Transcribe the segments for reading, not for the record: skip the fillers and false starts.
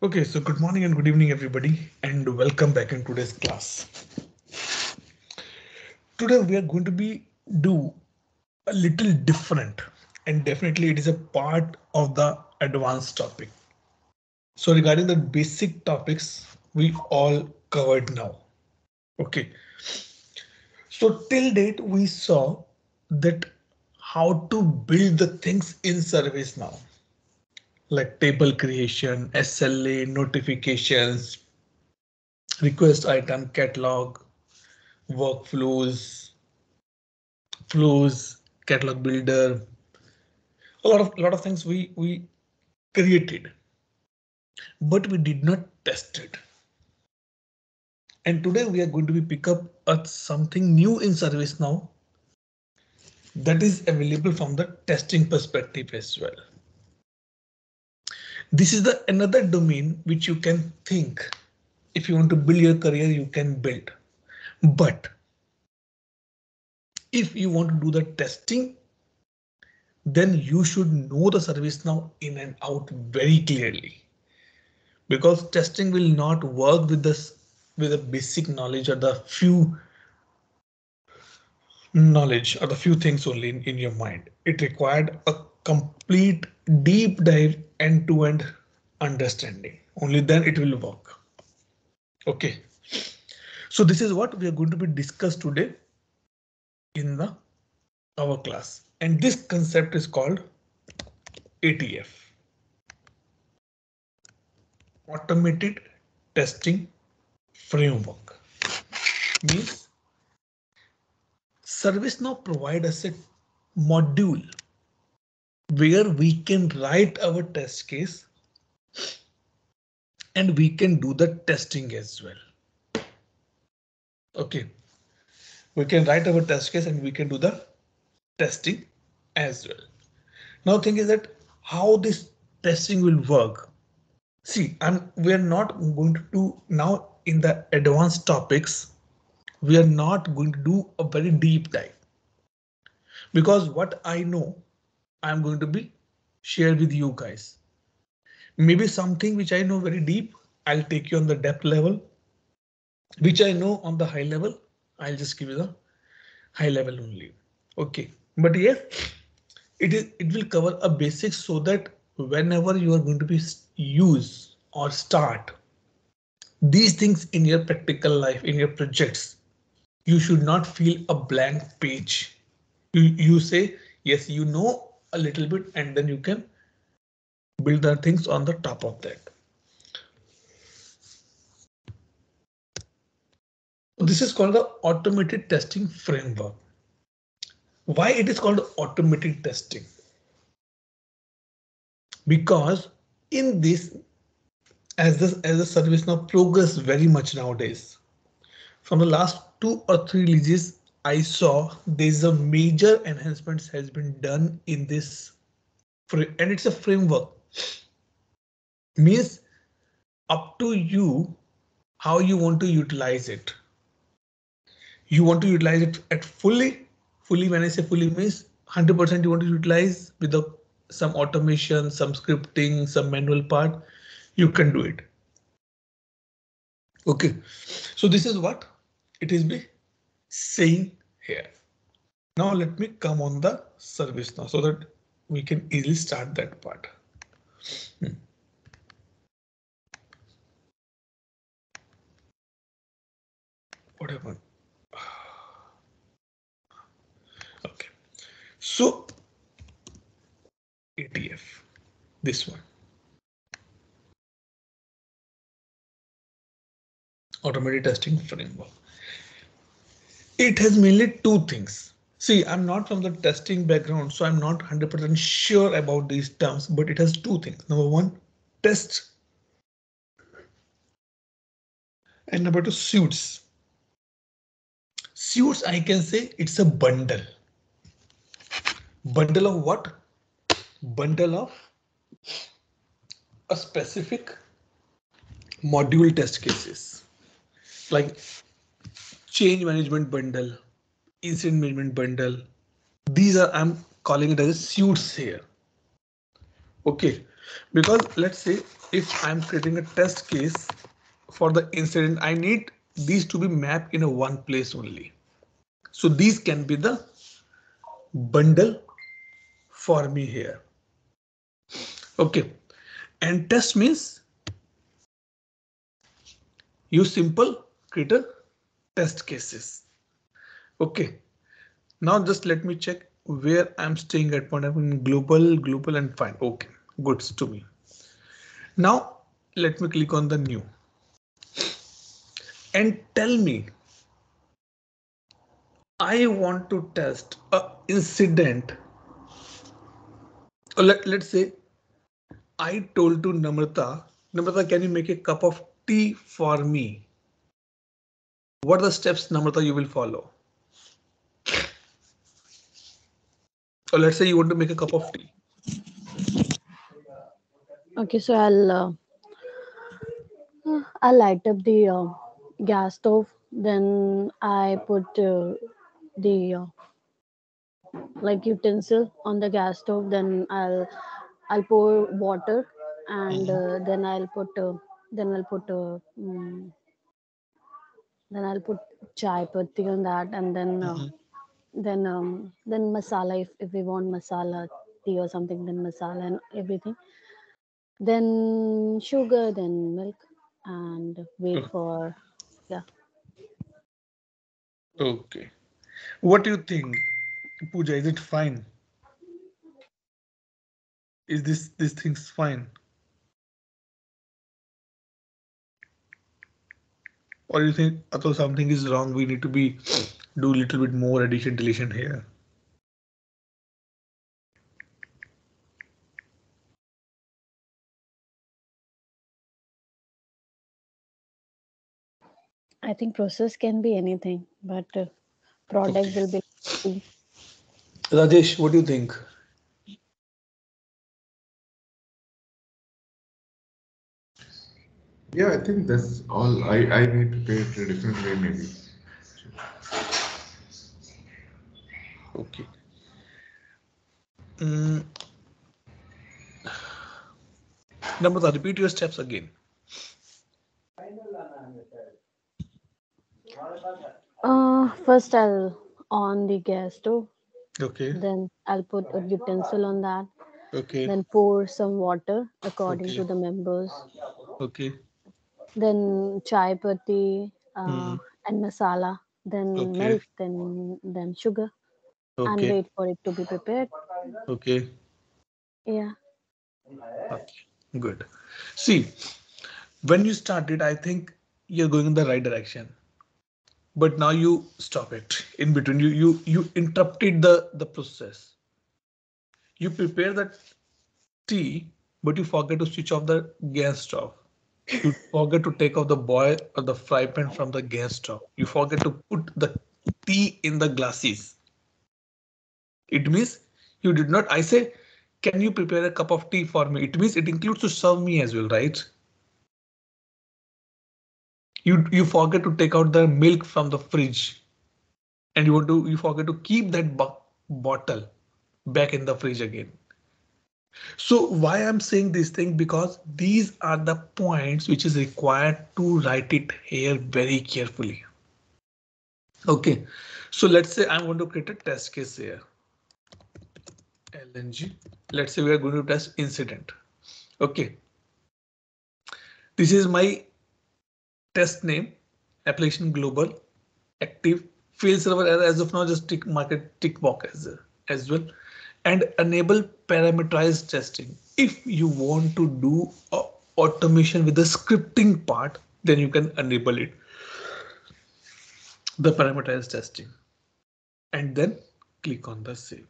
Okay, so good morning and good evening, everybody, and welcome back in today's class. Today we are going to do a little different, and definitely it is a part of the advanced topic. So regarding the basic topics, we all covered now. Okay, so till date we saw that how to build the things in service now, like table creation, SLA, notifications, request item catalog, workflows, flows, catalog builder, a lot of things we created, but we did not test it. And today we are going to be pick up something new in service now that is available from the testing perspective as well. This is the another domain which you can think if you want to build your career, you can build. But if you want to do the testing, then you should know the service now in and out very clearly, because testing will not work with this with a basic knowledge or the few knowledge or the few things only in your mind. It required a complete deep dive end-to-end understanding. Only then it will work. Okay, so this is what we are going to be discussed today in the our class, and this concept is called ATF, automated testing framework. Means ServiceNow provide us a module where we can write our test case and we can do the testing as well. Okay, we can write our test case and we can do the testing as well. Now thing is that how this testing will work. See, we are not going to do now in the advanced topics. We are not going to do a very deep dive, because what I know, I'm going to be share with you guys. Maybe something which I know very deep, I'll take you on the depth level. Which I know on the high level, I'll just give you the high level only. Okay, but yes, it will cover a basic so that whenever you are going to be use or start these things in your practical life, in your projects, you should not feel a blank page. You say yes, you know a little bit, and then you can build the things on the top of that. This is called the automated testing framework. Why it is called automated testing? Because in this, as the service now progress very much nowadays, from the last 2 or 3 releases, I saw there's a major enhancements has been done in this, and it's a framework. Means up to you how you want to utilize it. You want to utilize it at fully. When I say fully means 100% you want to utilize with some automation, some scripting, some manual part, you can do it. Okay, so this is what it is be saying here. Now let me come on the service now so that we can easily start that part. What happened? Okay, so ATF, this one, automated testing framework. It has mainly two things. See, I'm not from the testing background, so I'm not 100% sure about these terms, but it has two things. Number one, test, and number two, suits. Suits, I can say it's a bundle. Bundle of what? Bundle of a specific module test cases, like change management bundle, incident management bundle. These are, I'm calling it as suits here. Okay, Because let's say if I'm creating a test case for the incident, I need these to be mapped in a one place only. So these can be the bundle for me here. Okay. And test means you simple create a test cases. Okay. Now just let me check where I'm staying at point. I'm in global and fine. Okay. Goods to me. Now let me click on the new and tell me I want to test a incident. Let's say I told to Namrata, can you make a cup of tea for me? What are the steps, Namrata, you will follow? Or let's say you want to make a cup of tea. Okay, so I'll light up the gas stove. Then I put the like utensil on the gas stove. Then I'll pour water, and Mhm, mm, then I'll put chai patti on that, and mhm. then masala, if we want masala tea or something, then masala and everything. Then sugar, then milk, and wait Oh, for, yeah. okay. What do you think, Pooja? Is it fine? Is this thing's fine? Or you think although something is wrong, we need to be do a little bit more addition deletion here? I think process can be anything, but Okay. product will be tea. Rajesh, what do you think? Yeah, I think that's all. I need to pay it a different way, maybe. Okay. Mm, Namrata, repeat your steps again. First I'll on the gas stove. Okay. Then I'll put a utensil on that. Okay. Then pour some water according to Okay. the members. Okay. Then chai patti Hmm. and masala. Then Okay. milk. Then sugar, and Okay. wait for it to be prepared. Okay. Yeah. Okay. Good. See, when you started, I think you're going in the right direction. But now you stop it in between. You interrupted the process. You prepare the tea, but you forget to switch off the gas stove. You forget to take off the boil or the fry pan from the gas stove. You forget to put the tea in the glasses. It means you did not. I say, can you prepare a cup of tea for me? It means it includes to serve me as well, right? You forget to take out the milk from the fridge, and you forget to keep that bottle back in the fridge again. So why I'm saying this thing, because these are the points which is required to write it here very carefully. Okay, so let's say I'm going to create a test case here. LNG. Let's say we are going to test incident. Okay, this is my test name, application global, active, field server as of now, just tick market tick box as well, and enable parameterized testing. If you want to do automation with the scripting part, then you can enable it, the parameterized testing, and then click on the save.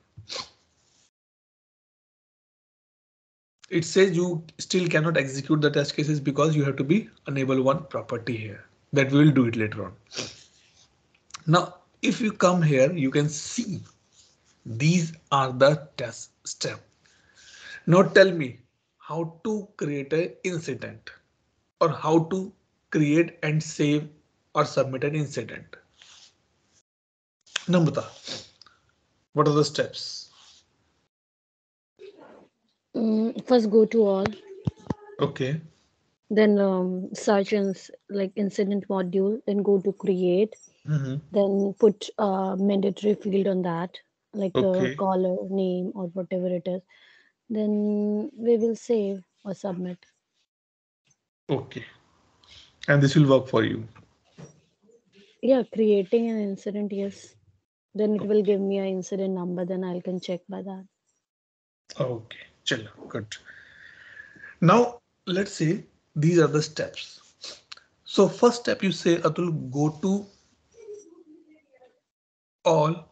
It says you still cannot execute the test cases because you have to be enable one property here. That we will do it later on. Now, if you come here, you can see these are the test steps. Now tell me how to create an incident or how to create and save or submit an incident. Namrata, what are the steps? First go to all, Okay. then search like incident module, then go to create, Mm-hmm. then put a mandatory field on that, like a Okay. caller name or whatever it is. Then we will save or submit. Okay. And this will work for you. Yeah, creating an incident, yes. Then it will Okay. give me an incident number, then I can check by that. Okay. Chalo. Good. Now let's say these are the steps. So first step you say Atul, go to all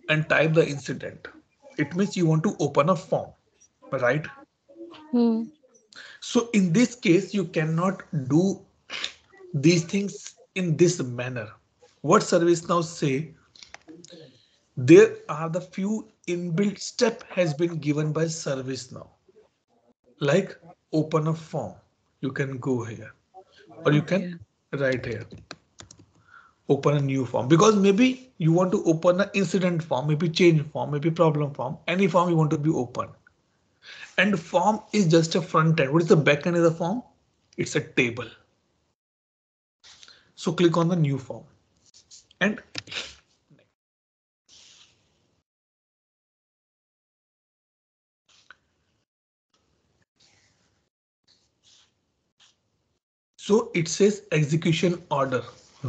and type the incident. It means you want to open a form, right? Hmm. So in this case, you cannot do these things in this manner. What service now say there are the few inbuilt step has been given by service now, like open a form. You can go here or you can Okay. write here, open a new form because maybe you want to open an incident form, maybe change form, maybe problem form, any form you want to be open. And form is just a front end. What is the back end of the form? It's a table. So click on the new form and so it says execution order.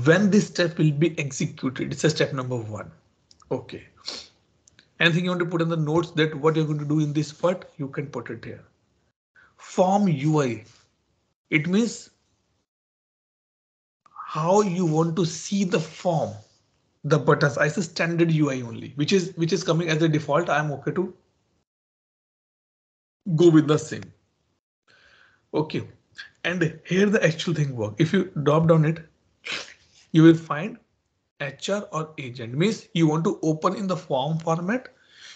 When this step will be executed, it's a step number 1. Okay. Anything you want to put in the notes that what you're going to do in this part, you can put it here. Form UI. It means how you want to see the form, the buttons. I say standard UI only, which is coming as a default. I'm okay to go with the same. Okay. And here the actual thing work. If you drop down it, you will find HR or agent. Means you want to open in the form format.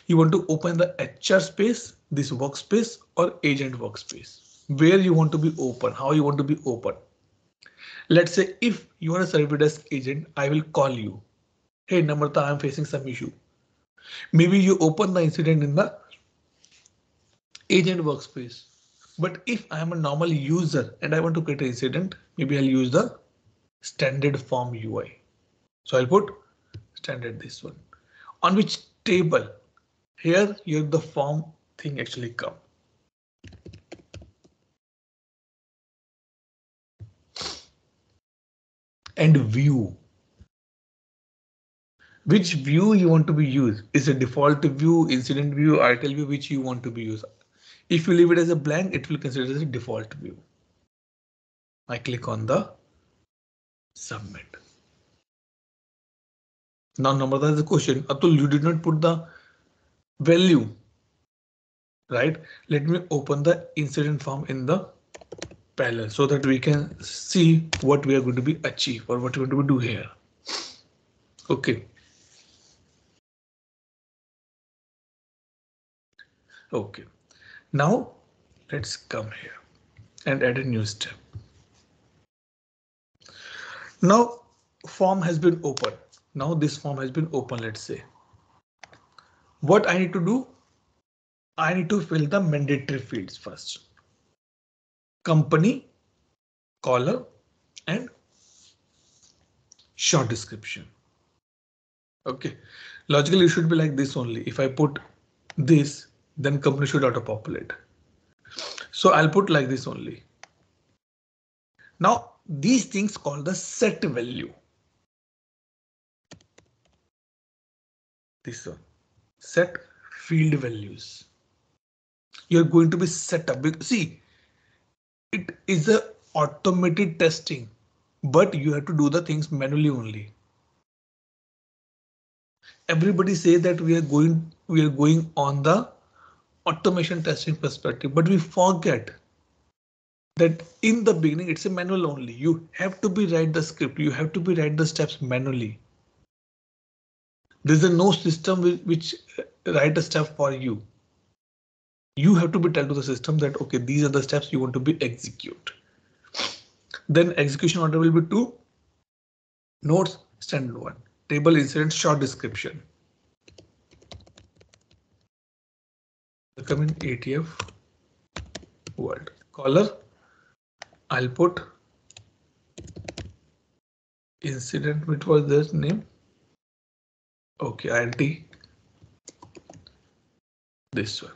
You want to open the HR space, this workspace or agent workspace. Where you want to be open, how you want to be open. Let's say if you are a service desk agent, I will call you. Hey Namrata, I'm facing some issue. Maybe you open the incident in the agent workspace. But if I am a normal user and I want to create an incident, maybe I'll use the standard form UI. So I'll put standard this one. On which table? Here the form thing actually come. And view. Which view you want to be used? Is a default view, incident view, article view, which you want to be used. If you leave it as a blank, it will consider as a default view. I click on the submit. Now, number that is the question. Atul, you did not put the value, right? Let me open the incident form in the parallel so that we can see what we are going to be achieve or what we are going to do here. Okay. Okay. Now let's come here and add a new step. Now form has been open. Now this form has been open. Let's say what I need to do. I need to fill the mandatory fields first. Company, caller, and short description. Okay. Logically, it should be like this only. If I put this, then company should auto populate. So I'll put like this only. Now these things called the set value. This one, set field values. You're going to be set up. See, it is a automated testing, but you have to do the things manually only. Everybody say that we are going on the automation testing perspective, but we forget that in the beginning it's a manual only. You have to be write the script, you have to be write the steps manually. There's no system which write a step for you. You have to be tell to the system that okay, these are the steps you want to be execute. Then execution order will be 2. Notes standard 1. Table incident short description. Come in ATF world. Caller, I'll put incident, which was this name. Okay, INT. This one.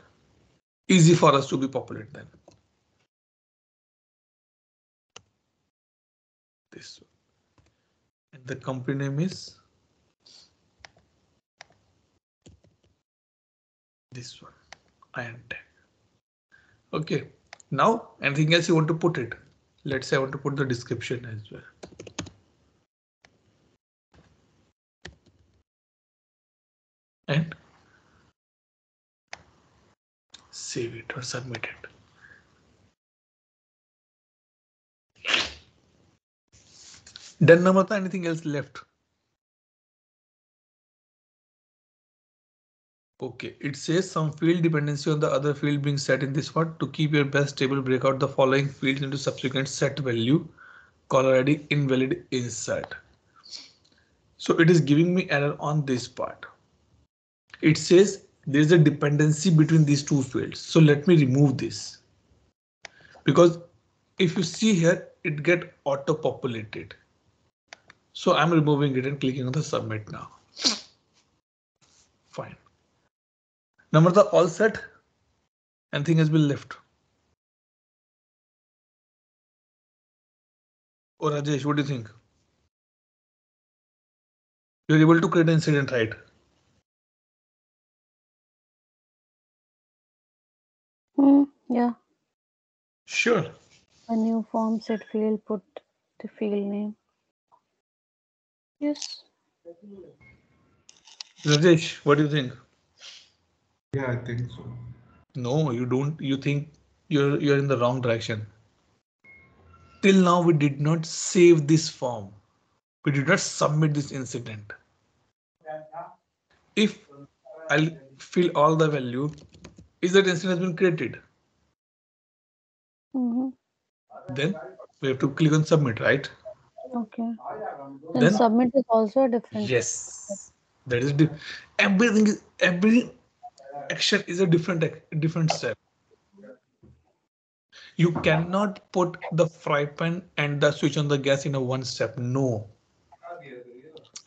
Easy for us to be populate then. This one. And the company name is this one. INT. Okay. Now, anything else you want to put it? Let's say I want to put the description as well. And save it or submit it. Done, Namrata, anything else left? Okay, it says some field dependency on the other field being set in this one. To keep your best table, break out the following fields into subsequent set value, caller ID, invalid, insert. So it is giving me error on this part. It says there is a dependency between these two fields. So let me remove this. Because if you see here, it get auto populated. So I'm removing it and clicking on the submit now. Fine. Number the all set. Anything has been left. Or Rajesh, what do you think? You're able to create an incident, right? Yeah. Sure. A new form set field, put the field name. Yes. Rajesh, what do you think? Yeah, I think so. No, you don't. You think you're in the wrong direction. Till now, we did not save this form. We did not submit this incident. If I'll fill all the value, is that incident has been created? Then we have to click on submit, right? Okay. Then Then submit is also a different. yes, that is everything is every action is a different step. You cannot put the fry pan and the switch on the gas in a one step. No.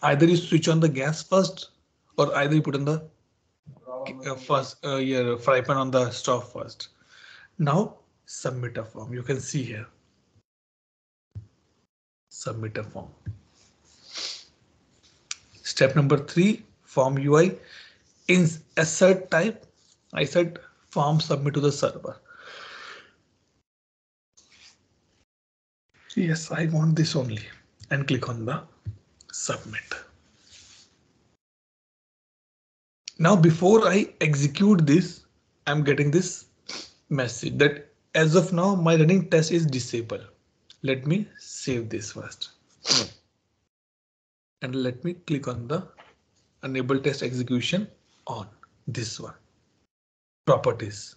Either you switch on the gas first, or either you put on the your fry pan on the stove first. Now submit a form. You can see here. Submit a form. Step number 3, form UI. In assert type, I said form submit to the server. Yes, I want this only, and click on the submit. Now, before I execute this, I'm getting this message that as of now, my running test is disabled. Let me save this first. And let me click on the enable test execution on this one. Properties.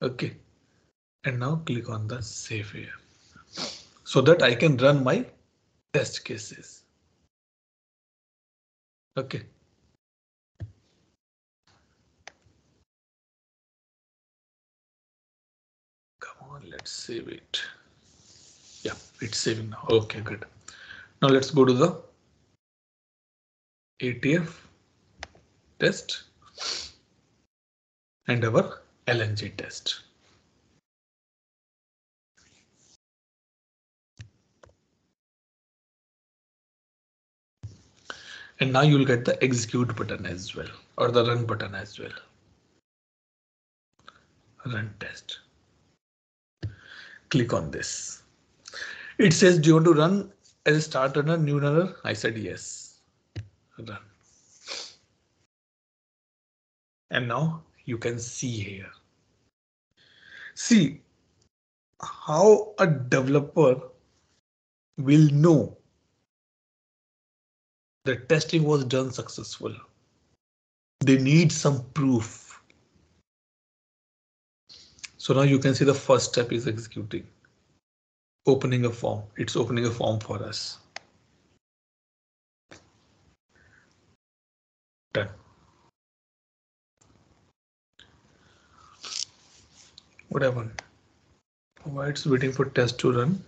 Okay. And now click on the save here so that I can run my test cases. Okay. Come on, let's save it. Yeah, it's saving now. Okay, good. Now let's go to the ATF test and our LNG test. And now you'll get the execute button as well, or the run button as well. Run test. Click on this. It says, do you want to run as a start runner, new runner? I said yes. Run. And now you can see here. See how a developer will know the testing was done successful. They need some proof. So now you can see the first step is executing. Opening a form. It's opening a form for us. Done. What happened? Why it's waiting for test to run?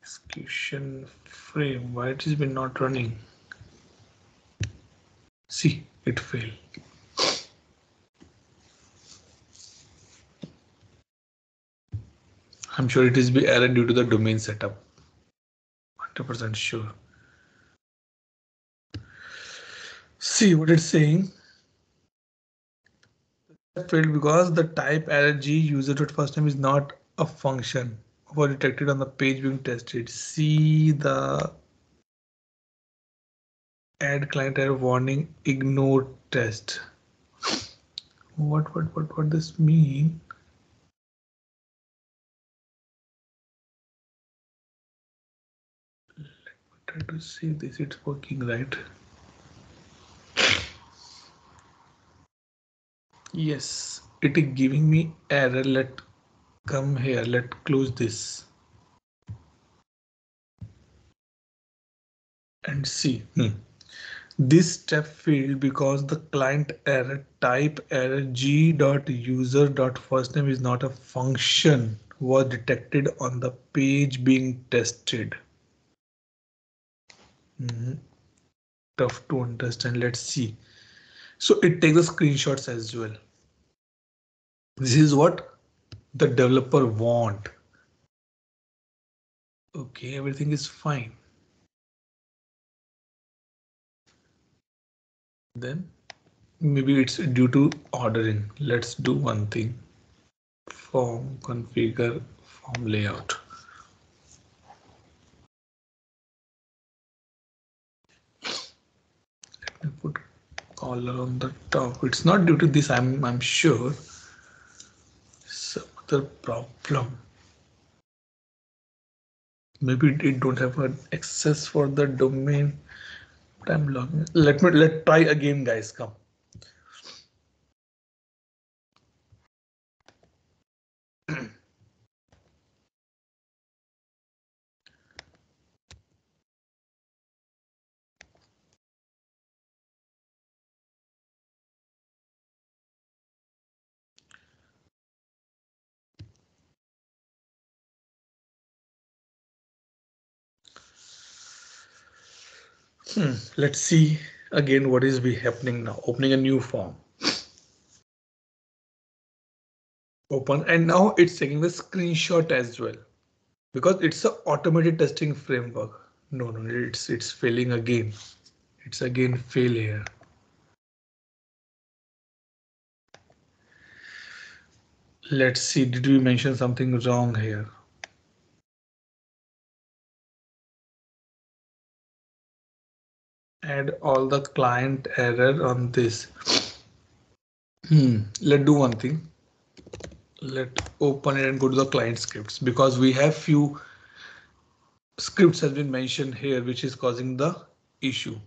Execution frame. Why it has been not running? See, it failed. I'm sure it is be error due to the domain setup. 100% sure. See what it's saying. Failed because the type error G user.first name is not a function was detected on the page being tested. See the add client error warning ignore test. What this mean? Let me try to see this. It's working right. Yes, it is giving me error. Let come here. Let close this and see. This step failed because the client error type error g.user.firstname is not a function was detected on the page being tested. Tough to understand. Let's see. So it takes the screenshots as well. This is what the developer want. Okay, everything is fine. Then maybe it's due to ordering. Let's do one thing. Form configure form layout. Let me put color on the top. It's not due to this. I'm sure some other problem. Maybe it don't have an access for the domain. But I'm logging. Let try again, guys. Come. Let's see again what is be happening now. Opening a new form. Open, and now it's taking the screenshot as well because it's a automated testing framework. No, it's failing again. It's again fail here. Let's see. Did we mention something wrong here? Add all the client error on this. Let's do one thing. Let open it and go to the client scripts because we have few scripts has been mentioned here which is causing the issue.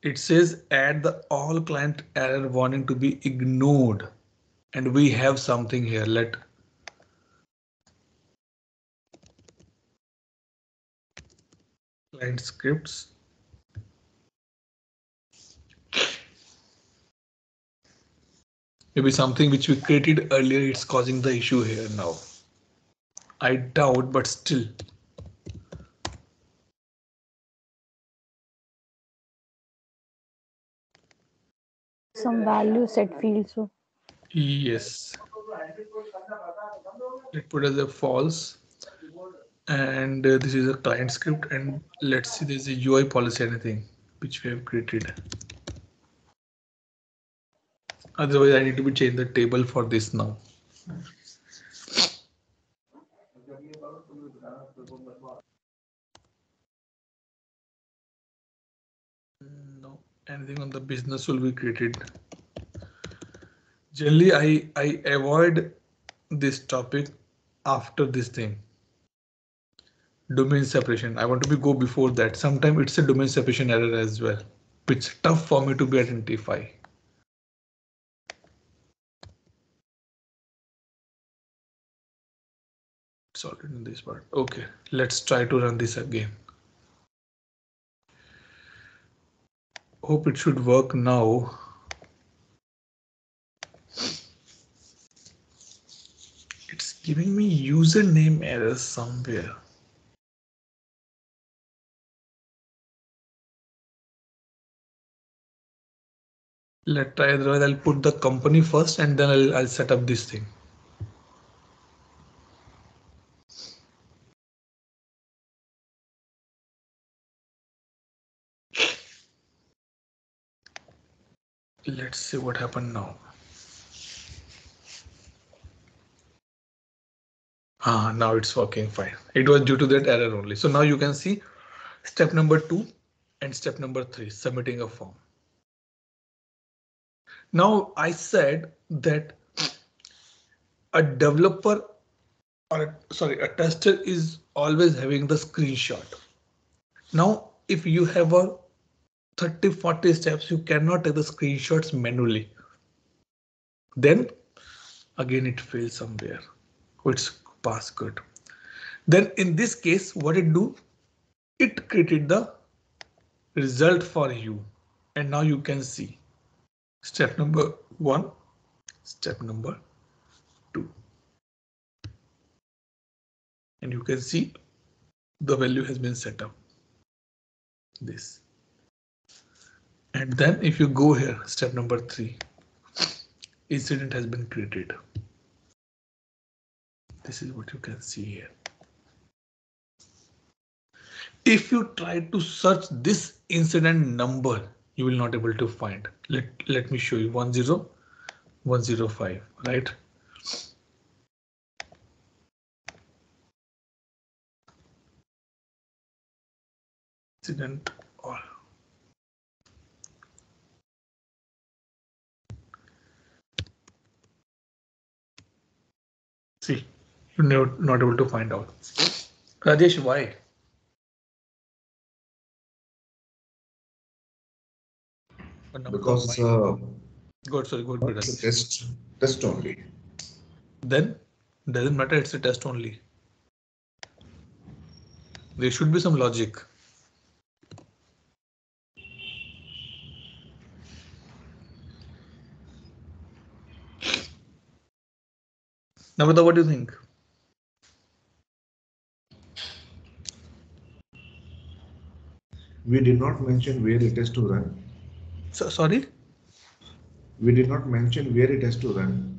It says add the all client error warning to be ignored, and we have something here. Let client scripts. Maybe something which we created earlier, it's causing the issue here now. I doubt, but still. Some value set field. So Yes. Let's put as a false. And this is a client script, and let's see there's a UI policy anything which we have created. Otherwise I need to be change the table for this now. No, anything on the business will be created. Generally I avoid this topic after this thing. Domain separation. I want to go before that. Sometimes it's a domain separation error as well, which is tough for me to be identify. Sorted in this part. Okay, let's try to run this again. Hope it should work now. It's giving me username error somewhere. Let's try, otherwise I'll put the company first and then I'll set up this thing. Let's see what happened now. Now it's working fine. It was due to that error only. So now you can see step number 2 and step number 3, submitting a form. Now I said that a developer or a tester is always having the screenshot. Now, if you have a 30-40 steps, you cannot take the screenshots manually. Then again, it fails somewhere. It's pass good. Then in this case, what it do? It created the result for you. And now you can see step number 1, step number 2. And you can see the value has been set up. This. And then if you go here, step number 3, incident has been created. This is what you can see here. If you try to search this incident number, you will not able to find. Let me show you 10105, right? Incident or see, you're not able to find out. Rajesh, why? Because Good, sorry, good, it's a test only. Then doesn't matter, it's a test only. There should be some logic. Namrata, what do you think? We did not mention where it has to run. So, sorry? We did not mention where it has to run.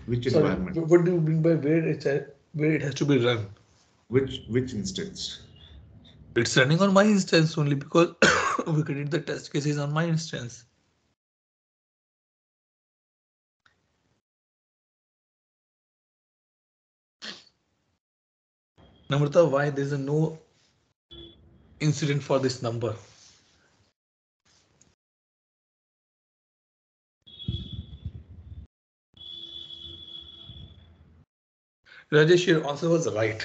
Which environment? What do you mean by where it has to be run? Which instance? It's running on my instance only because we created the test cases on my instance. Namrata, why there's a no incident for this number? Rajesh, your answer was right.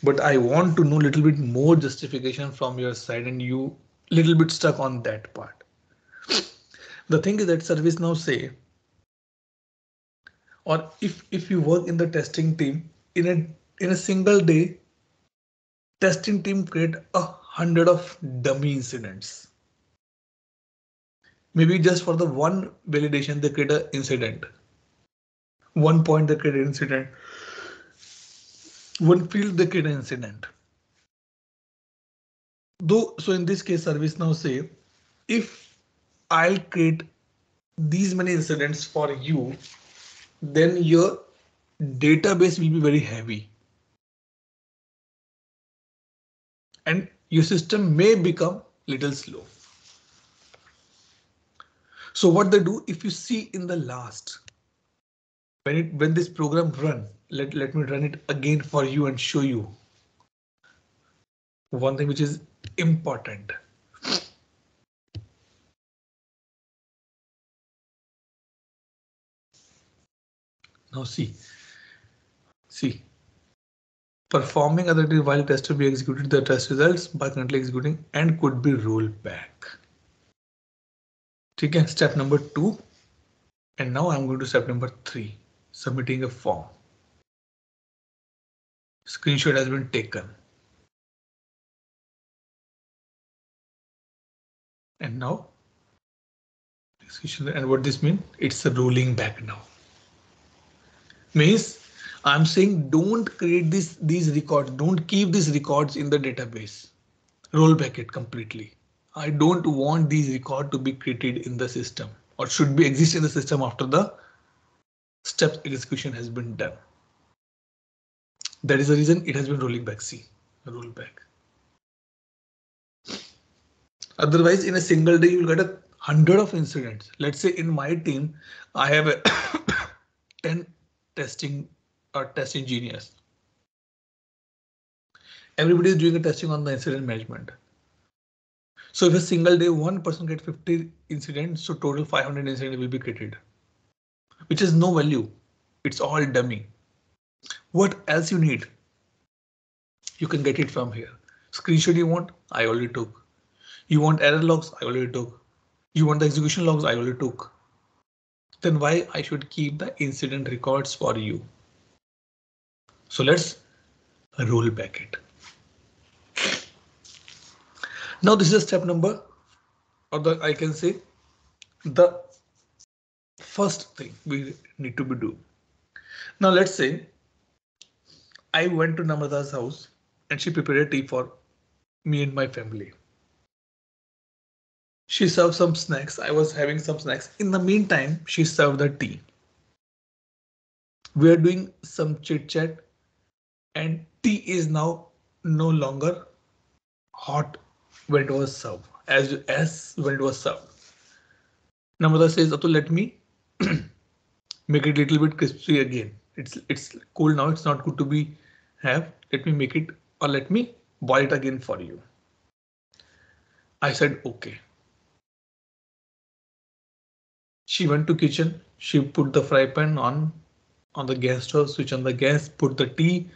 But I want to know a little bit more justification from your side and you little bit stuck on that part. The thing is that service now say, or if you work in the testing team in a single day, testing team create 100 of dummy incidents. Maybe just for the one validation, they create an incident. 1 point, they create an incident. One field, they create an incident. Though, so in this case, service now say, if I'll create these many incidents for you, then your database will be very heavy. And your system may become little slow. So what they do, if you see in the last, when this program run, let me run it again for you and show you one thing which is important. Now see, performing other activity while test will be executed, the test results by currently executing and could be rolled back. Okay, step number 2. And now I'm going to step number 3, submitting a form. Screenshot has been taken. And now execution. And what this means? It's a rolling back now. Means I'm saying don't create these records. Don't keep these records in the database. Roll back it completely. I don't want these records to be created in the system or should be exist in the system after the steps execution has been done. That is the reason it has been rolling back. See, roll back. Otherwise, in a single day, you'll get 100 of incidents. Let's say in my team, I have a 10 testing or test engineers. Everybody is doing a testing on the incident management. So if a single day, one person gets 50 incidents, so total 500 incidents will be created, which is no value. It's all dummy. What else you need? You can get it from here. Screenshot you want? I already took. You want error logs? I already took. You want the execution logs? I already took. Then why I should keep the incident records for you? So let's roll back it. Now this is step number, or the I can say the first thing we need to be do. Now let's say I went to Namrata's house and she prepared a tea for me and my family. She served some snacks. I was having some snacks. In the meantime, she served the tea. We are doing some chit chat and tea is now no longer hot when it was served as when it was served. Namrata says, Atul, let me make it a little bit crispy again. It's cool now. It's not good to be have. Let me make it or let me boil it again for you. I said, OK. She went to kitchen. She put the fry pan on the gas stove, switch on the gas, put the tea,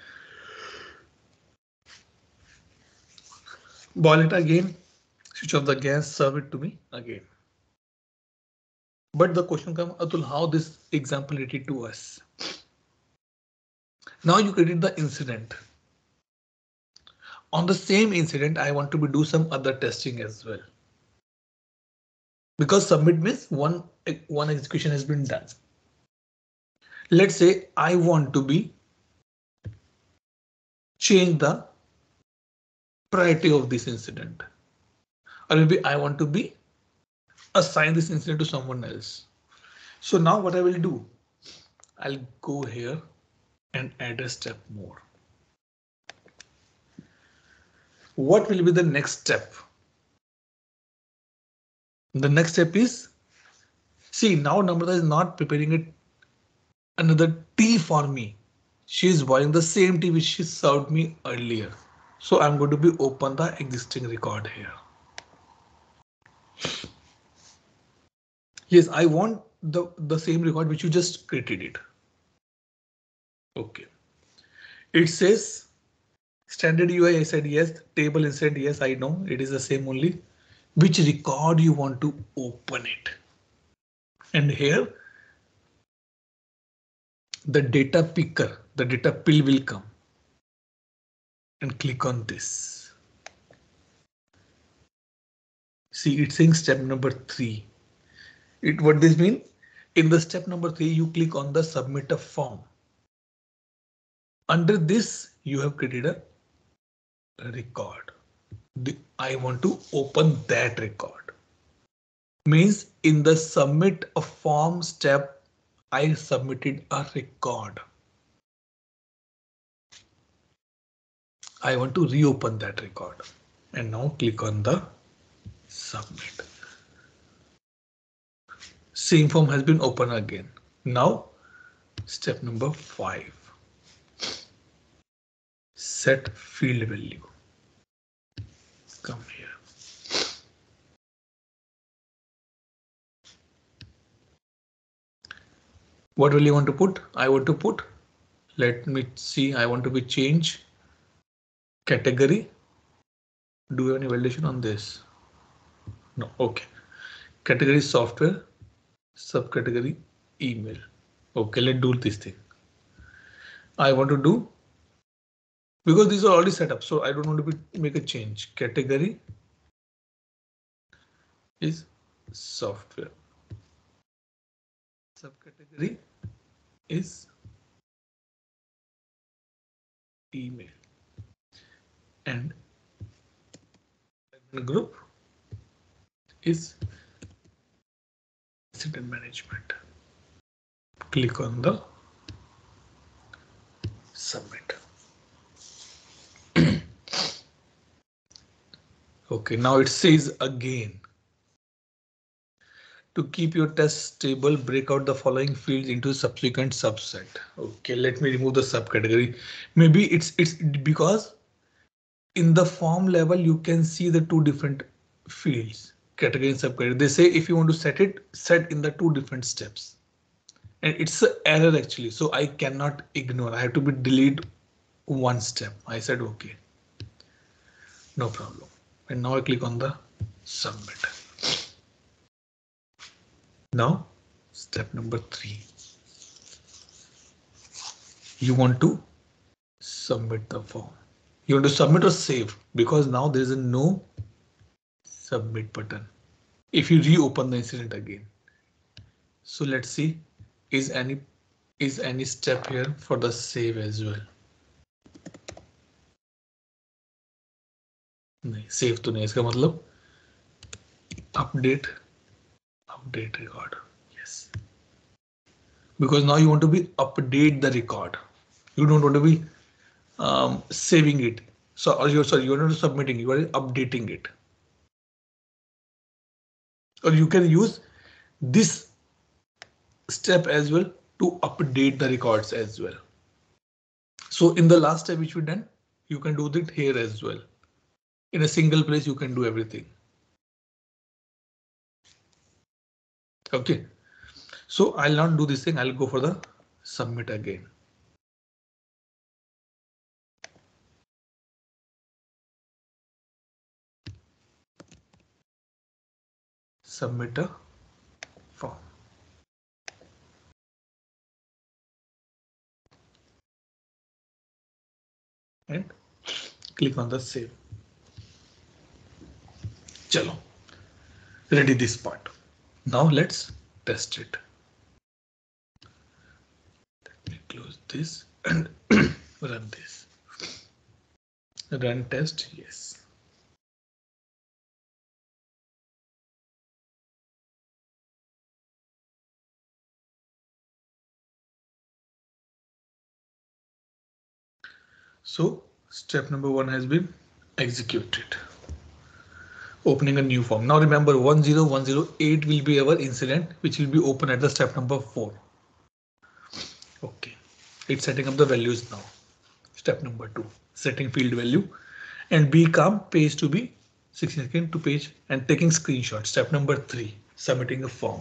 boil it again, switch off the gas, serve it to me again. But the question comes, Atul, how this example related to us? Now you created the incident. On the same incident, I want to do some other testing as well. Because submit means one execution has been done. Let's say I want to be change the priority of this incident. Or maybe I want to be assign this incident to someone else. So now what I will do, I'll go here and add a step more. What will be the next step? The next step is, see now Namrata is not preparing it another tea for me. She is boiling the same tea which she served me earlier. So I'm going to be open the existing record here. Yes, I want the same record which you just created it. OK. It says standard UI. I said yes. Table incident. Yes, I know it is the same only. Which record you want to open it? And here the data picker, the data pill will come. And click on this. See, it's saying step number 3. What this mean? In the step number 3, you click on the submit a form. Under this, you have created a record. I want to open that record. Means in the submit a form step, I submitted a record. I want to reopen that record and now click on the submit. Same form has been opened again. Now step number 5. Set field value. Come here. What will you want to put? I want to put, let me see, I want to be change category. Do you have any validation on this? No. OK. Category software, subcategory email. OK, let's do this thing. I want to do, because these are already set up, so I don't want to make a change. Category is software. Subcategory is email. And group is incident management. Click on the submit. Okay, now it says again, to keep your test stable, break out the following fields into subsequent subset. Okay, let me remove the subcategory. Maybe it's because in the form level you can see the two different fields, category and subcategory. They say if you want to set in the two different steps, and it's an error actually, so I cannot ignore. I have to delete one step. I said okay, no problem. And now I click on the submit. Now step number 3, you want to submit the form. You want to submit or save, because now there is a no submit button if you reopen the incident again. So let's see, is any step here for the save as well? नहीं, save तो नहीं, इसका मतलब update record. Yes, because now you want to update the record. You don't want to be saving it. So, or you're not submitting, you are updating it. Or you can use this step as well to update the records as well. So in the last step which we done, you can do that here as well. In a single place, you can do everything. Okay, so I'll not do this thing. I'll go for the submit again. Submit a form. And click on the save. Chalo, ready this part. Now let's test it. Let me close this and run this. Run test, yes. So step number 1 has been executed. Opening a new form. Now remember 10108 will be our incident, which will be open at the step number 4. Okay, it's setting up the values now. Step number 2, setting field value, and be calm, page to be 16 seconds to page, and taking screenshot. Step number 3, submitting a form.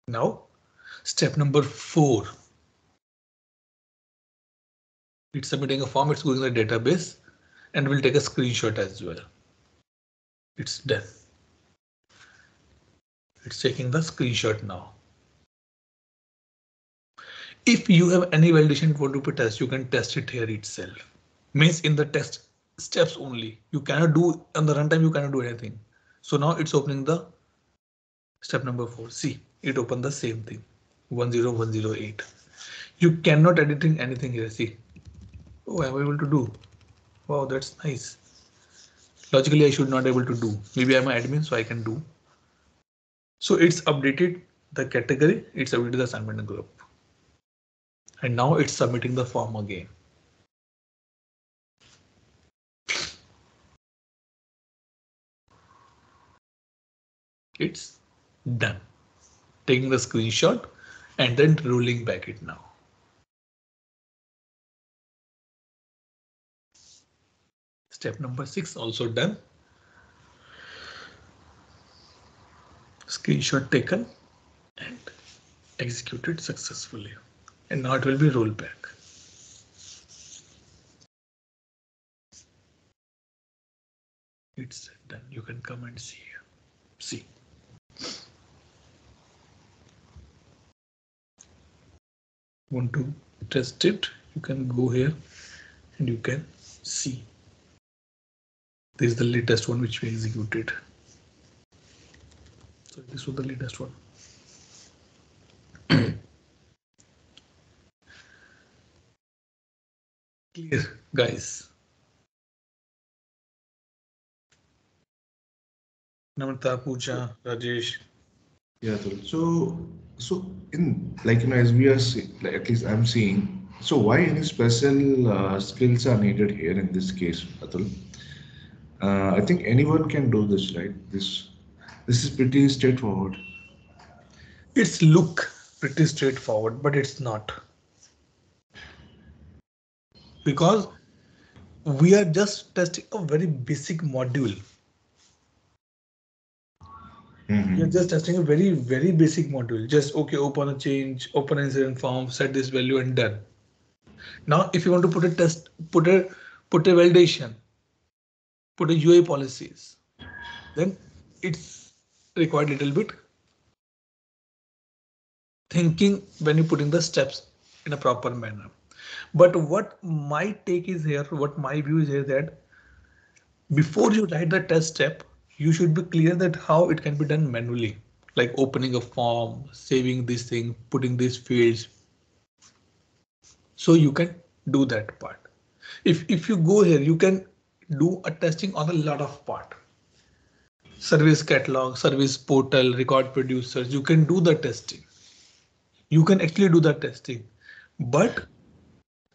Now step number 4, it's submitting a form, it's going to the database, and we'll take a screenshot as well. It's done. It's taking the screenshot now. If you have any validation for to test, you can test it here itself. Means in the test steps only. You cannot do on the runtime, you cannot do anything. So now it's opening the step number 4. See, it opened the same thing. 10108. You cannot editing anything here. See, oh, I'm able to do. Wow, that's nice. Logically, I should not able to do. Maybe I'm an admin, so I can do. So it's updated the category. It's updated the assignment group. And now it's submitting the form again. It's done. Taking the screenshot and then rolling back it now. Step number 6 also done. Screenshot taken and executed successfully. And now it will be rolled back. It's done. You can come and see here. See. Want to test it? You can go here and you can see. This is the latest one which we executed. So this was the latest one. Clear, guys. Namita, Pooja, Rajesh. Yeah, so in like as we are like at least I'm seeing. So why any special skills are needed here in this case, Atul? I think anyone can do this, right? This is pretty straightforward. It's look pretty straightforward, but it's not, because we are just testing a very basic module. You're just testing a very basic module. Just okay, open a change, open an incident form, set this value and done. Now, if you want to put a test, put a validation, put a UI policies, then it's required little bit thinking when you're putting the steps in a proper manner. But what my take is here, what my view is here, that before you write the test step, you should be clear that how it can be done manually, like opening a form, saving this thing, putting these fields. So you can do that part. If you go here, you can do a testing on a lot of part. Service catalog, service portal, record producers, you can do the testing. You can actually do the testing, but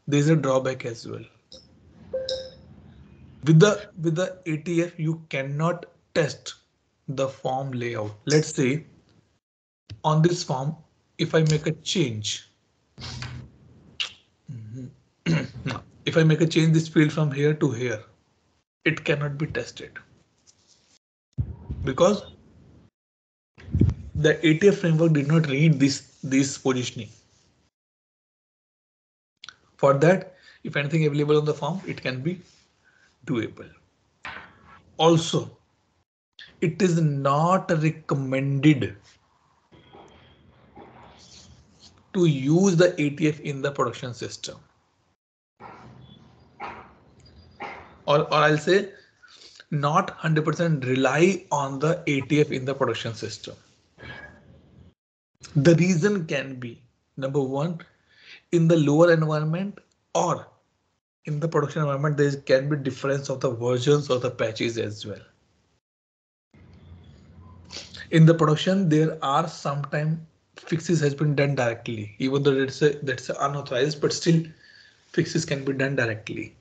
there's a drawback as well. With the ATF, you cannot test the form layout. Let's say on this form, if I make a change, if I make a change this field from here to here, it cannot be tested because the ATF framework did not read this positioning. For that, if anything available on the form, it can be doable. Also, it is not recommended to use the ATF in the production system. Or I'll say not 100% rely on the ATF in the production system. The reason can be, number one, in the lower environment or in the production environment, there can be difference of the versions or the patches as well. In the production, there are sometimes fixes has been done directly, even though that's unauthorized, but still fixes can be done directly.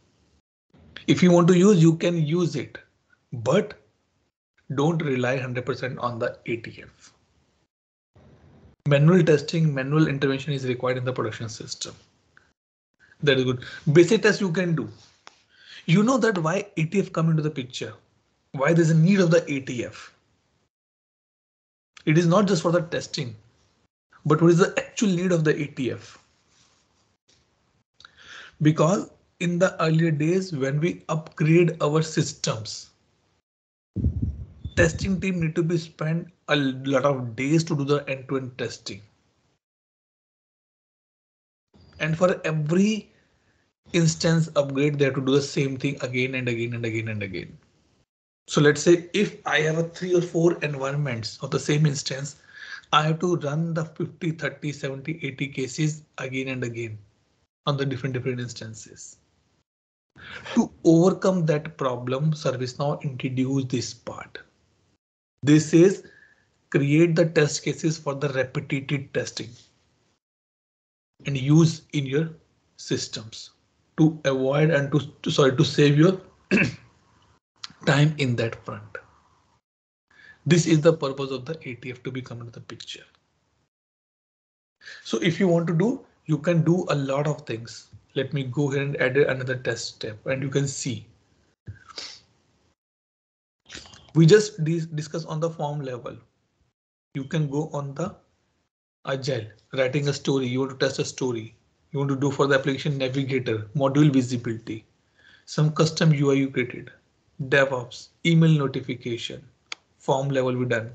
If you want to use, you can use it, but don't rely 100% on the ATF. Manual testing, manual intervention is required in the production system. That is good. Basic test you can do. You know that why ATF come into the picture, why there's a need of the ATF. It is not just for the testing, but what is the actual need of the ATF? Because in the earlier days, when we upgrade our systems, testing team need to be spent a lot of days to do the end-to-end testing. And for every instance upgrade, they have to do the same thing again and again and again and again. So let's say if I have a 3 or 4 environments of the same instance, I have to run the 50, 30, 70, 80 cases again and again on the different instances. To overcome that problem, ServiceNow introduced this part. This is create the test cases for the repetitive testing and use in your systems to avoid and to save your time in that front. This is the purpose of the ATF to be come into the picture. So if you want to do, you can do a lot of things. Let me go ahead and add another test step and you can see. We just discuss on the form level. You can go on the agile, writing a story. You want to test a story. You want to do for the application navigator, module visibility, some custom UI you created, DevOps, email notification, form level we done,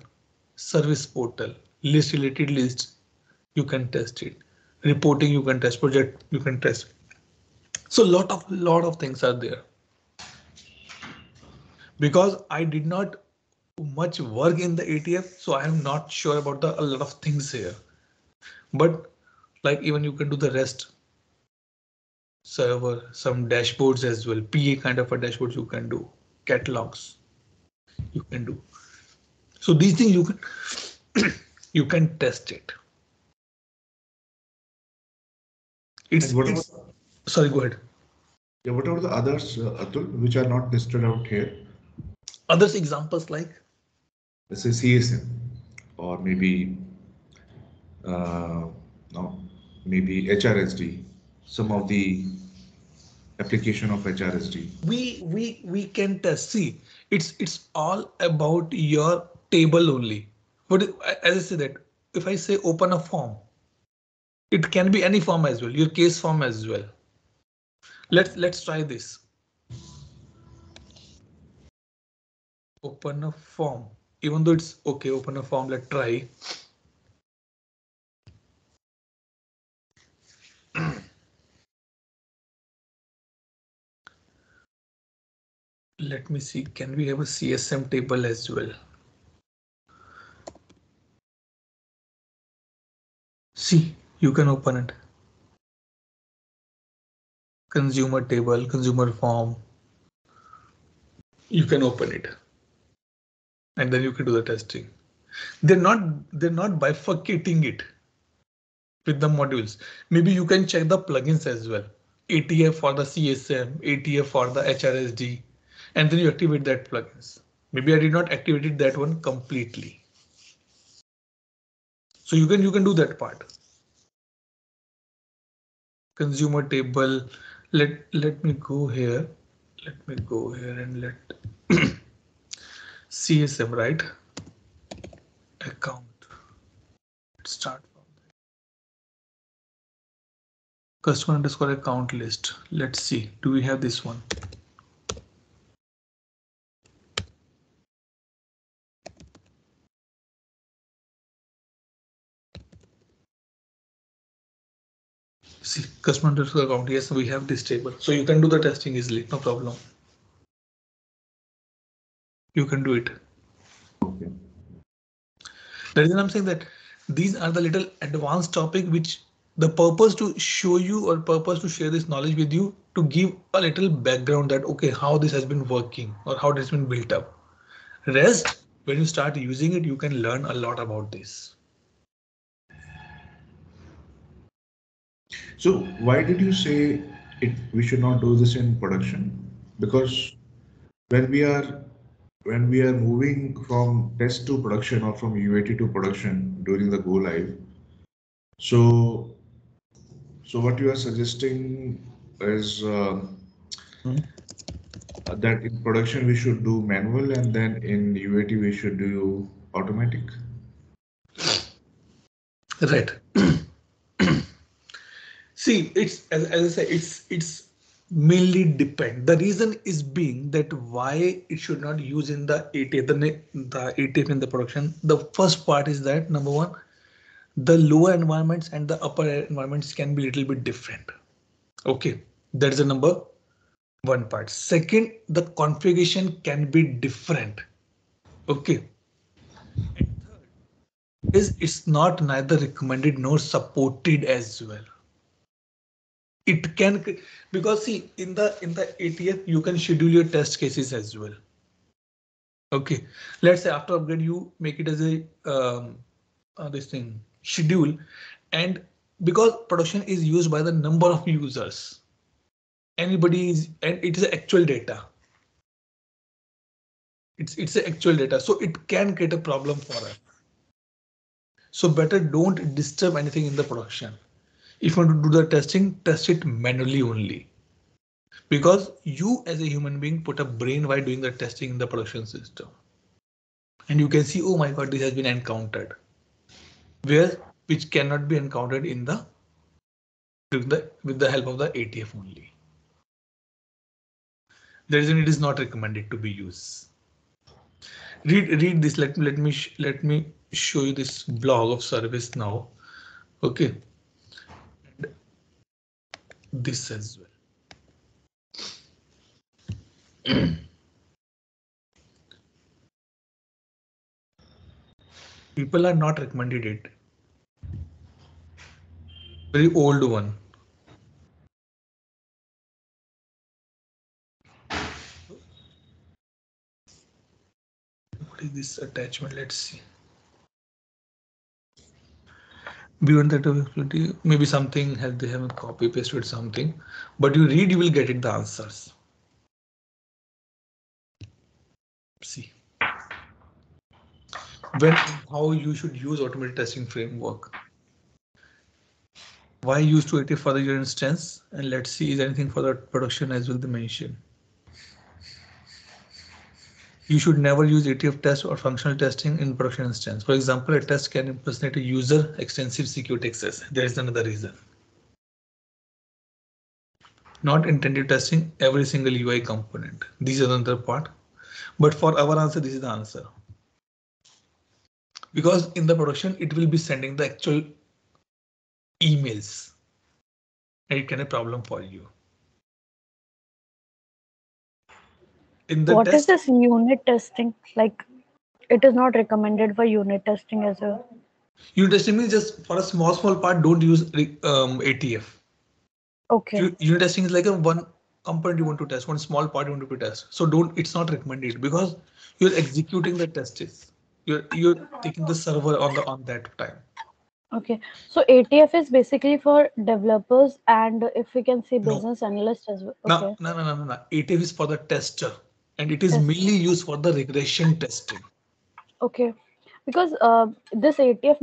service portal, list related lists, you can test it. Reporting you can test, project you can test. So lot of things are there. because I did not much work in the ATF, so I am not sure about a lot of things here. But like even you can do the REST server, some dashboards as well, PA kind of a dashboard you can do, catalogs you can do. So these things you can you can test it. It's sorry, go ahead. Yeah, what are the others, Atul, which are not listed out here? Others examples like, Let's say CSM, or maybe no, maybe HRSD. Some of the application of HRSD. We can test. See, it's all about your table only. But as I said that if I say open a form, it can be any form as well, your case form as well. Let's try this. Open a form, even though it's okay, open a form, let's try. Let me see, can we have a CSM table as well? See, you can open it. Consumer table, consumer form. You can open it. And then you can do the testing. They're not bifurcating it with the modules. Maybe you can check the plugins as well. ATF for the CSM, ATF for the HRSD, and then you activate that plugins. Maybe I did not activate that one completely. So you can do that part. Consumer table. Let me go here. Let me go here and let CSM, right? Account. Let's start from there. Customer underscore account list. Let's see. Do we have this one? See, customer underscore account. Yes, we have this table. So you can do the testing easily. No problem. You can do it. Okay. The reason I'm saying that these are the little advanced topic which the purpose to show you or purpose to share this knowledge with you to give a little background that okay, how this has been working or how it has been built up. Rest, when you start using it, you can learn a lot about this. So why did you say we should not do this in production? Because when we are moving from test to production or from UAT to production during the go live, so what you are suggesting is that in production we should do manual and then in UAT we should do automatic. Right. See, it's as I say, it's mainly depend. The reason is being that why it should not use in the ATF, the ATF in the production. The first part is that number one, the lower environments and the upper environments can be a little bit different. Okay, that is the number one part. Second, the configuration can be different. Okay. And third is it's not neither recommended nor supported as well. It can, because see in the ATF you can schedule your test cases as well. Okay, let's say after upgrade you make it as a this thing schedule, and because production is used by the number of users, anybody is, and it is actual data. It's a actual data, so it can create a problem for us. So better don't disturb anything in the production. If you want to do the testing, test it manually only. Because you as a human being put a brain while doing the testing in the production system. And you can see, oh my God, this has been encountered. Which cannot be encountered in the with the help of the ATF only. The reason it is not recommended to be used. Read this. Let me show you this blog of service now. Okay. And this as well. People are not recommended it. Very old one. What is this attachment? Let's see. Beyond that availability, maybe something has they haven't copy pasted something, but you read, you will get it the answers. See. When how you should use automated testing framework. Why use 280 for your instance? And let's see is anything for the production as well they mention. You should never use ATF test or functional testing in production instance. For example, a test can impersonate a user extensive security access. There is another reason. Not intended testing every single UI component. This is another part. But for our answer, this is the answer. Because in the production, it will be sending the actual emails. And it can be a problem for you. In the What is test, this unit testing? Like, it is not recommended for unit testing as well. unit testing means just for a small part, don't use ATF. Okay. Unit testing is like a one component you want to test, one small part you want to test. So don't, it's not recommended because you're executing the tests. You're taking the server on that time. Okay. So ATF is basically for developers, and if we can say No, business analysts as well. no, Okay. no, no, no, no, no. ATF is for the tester, and it is Test. mainly used for the regression testing. Okay. Because this ATF